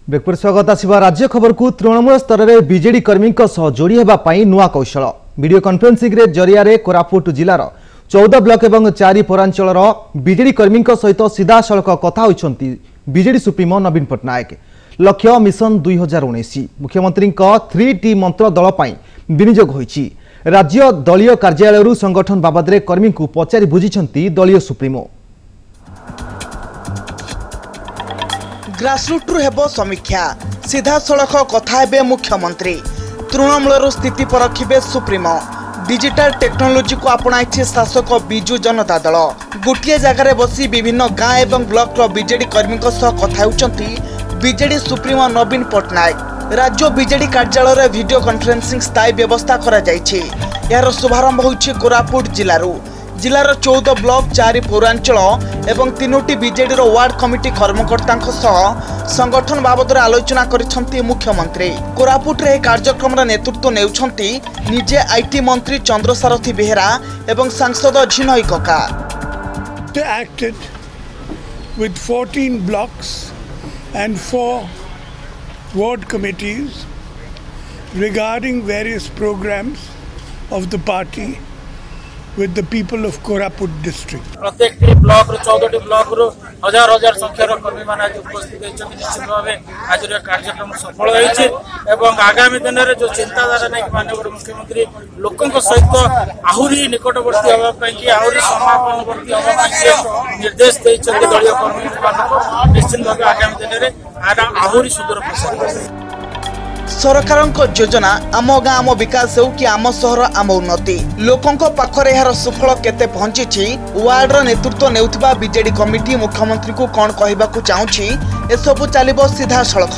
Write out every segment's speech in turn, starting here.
बेकपुर स्वागत आसिबा राज्य खबर को तृणमूल स्तर में बीजेडी कर्मी जोड़ी होगापी नुआ कौशल वीडियो कॉन्फ्रेंसिंग जरिया कोरापुट जिलार 14 ब्लॉक और 4 पौरांचल बीजेडी कर्मी सहित सीधा सड़क कथा होती बीजेडी सुप्रीमो नवीन पट्टनायक लक्ष्य मिशन 2019 मुख्यमंत्री 3T मंत्र दल विनियोग होईछि। राज्य दलीय कार्यालय संगठन बाबद कर्मी को पचारि बुझिछंती दलीय सुप्रीमो। ग्रासरूट्रु हेबो समीक्षा सीधा सड़क कथा हेबे मुख्यमंत्री तृणमूल स्थिति परखिबे सुप्रीमो। डिजिटल टेक्नोलोजी को अपनाई शासक बिजु जनता दल गोटे जगार बसी विभिन्न गाँ एवं ब्लॉक बीजेडी कर्मी कथा होउचंती बीजेडी सुप्रीमो नवीन पट्टनायक। राज्य बीजेडी कार्यालय वीडियो कॉन्फ्रेंसिंग स्थायी व्यवस्था करा जायछि। यार शुभारंभ होइछि कोरापुट जिलार 14 ब्लॉक 4 पौरांचल एवं 3टी बीजेडी वार्ड कमिटी कर्मकर्ता संगठन बाबद आलोचना करिसेंती मुख्यमंत्री। कोरापुट रे कार्यक्रम नेतृत्व नेउछंती निजे आईटी मंत्री चंद्रसारथी बेहेरा एवं सांसद झिनई कका। They acted with 14 blocks and 4 ward committees regarding various programs of the party with the people of Koraput district. प्रत्येक ब्लॉक 14 ब्लॉक हजार हजार संख्यार कर्मी मान आज उपस्थित होइछथि। निश्चित भाव आज कार्यक्रम सफल होइछे एवं आगामी दिन में जो चिंताधारा नहीं माननीय मुख्यमंत्री लोकों सहित आहुरी निकटवर्ती होगा कि आहुरी समापनवर्ती होगा निर्देश देइछथि दलीय कर्मी मान। निश्चित भाव आगामी दिन में आहुरी सुदूर प्रसार सरकार योजना आम गाँ आम विकास हो कि आम सहर आम उन्नति लोकों पाखरे यार सुफल केते पहुंची वार्ड नेतृत्व नेउथिबा बीजेडी कमिटी मुख्यमंत्री को कौन कहबाकू चाहूछि एसबू चलिबो सीधा सड़क।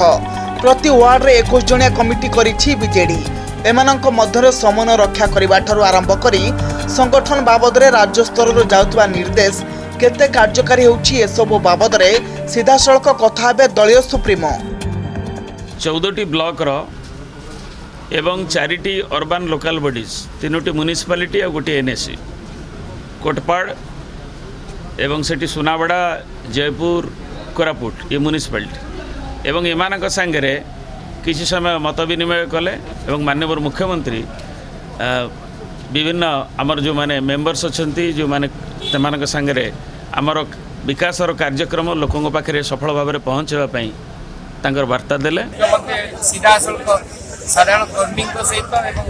प्रति वार्ड रे 21 जणिया कमिटी करिछि बीजेडी। एमानंक मध्यरे समन्वय रक्षा करिबा ठारू आरंभ करी संगठन बाबद रे राज्य स्तर रो जाउतबा निर्देश केते कार्यकारी होउछि एसबू बाबद रे सीधा सड़क कथा हेबे दलीय सुप्रीमो। 14टी ब्लॉक एवं 4टी अर्बन लोकल बॉडीज 3टी म्युनिसिपालिटी और गोटे एनएससी कोटपाड़ एवं सेठी सुनाबड़ा जयपुर कोरापुट ये म्युनिसिपालिटी एवं एमानक सांगरे किसी समय मत विनिमय कले एवं माननीय मुख्यमंत्री विभिन्न आमर जो माने मेंबर्स अच्छी जो माने तेमानक सांगरे आमर विकास कार्यक्रम लोकों पाखे सफल भाव में पहुँचापी तांकर वार्ता देले। सीधा सड़क साधारण कर्मी सहित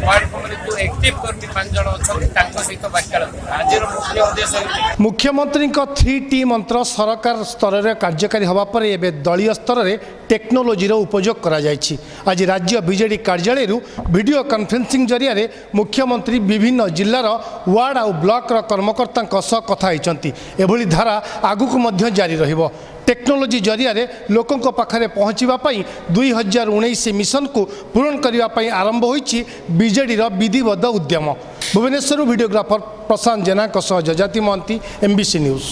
वार्ड कमिटी जो एक्टिव कर्मी 5 जण अच्छा सहित वार्तालाप आज मुख्य उद्देश्य मुख्यमंत्री 3T मंत्र सरकार स्तर में कार्यकारी होगा पर एवं दलीय स्तर में टेक्नोलोजी उपयोग करा जायछि। आज राज्य बीजेडी कार्यालय वीडियो कॉन्फ्रेंसिंग जरिया मुख्यमंत्री विभिन्न जिलार वार्ड और ब्लॉक कर्मकर्ता कथा होती एभली धारा आगुक जारी रहिबो। टेक्नोलोजी जरिया लोकों पाखरे पहुँचापी 2019 मिशन को पूरण करने आरंभ होइछि बीजेडी विधिबद्ध उद्यम। भुवनेश्वर वीडियोग्राफर प्रशांत जेना जजाति महंती MBC न्यूज।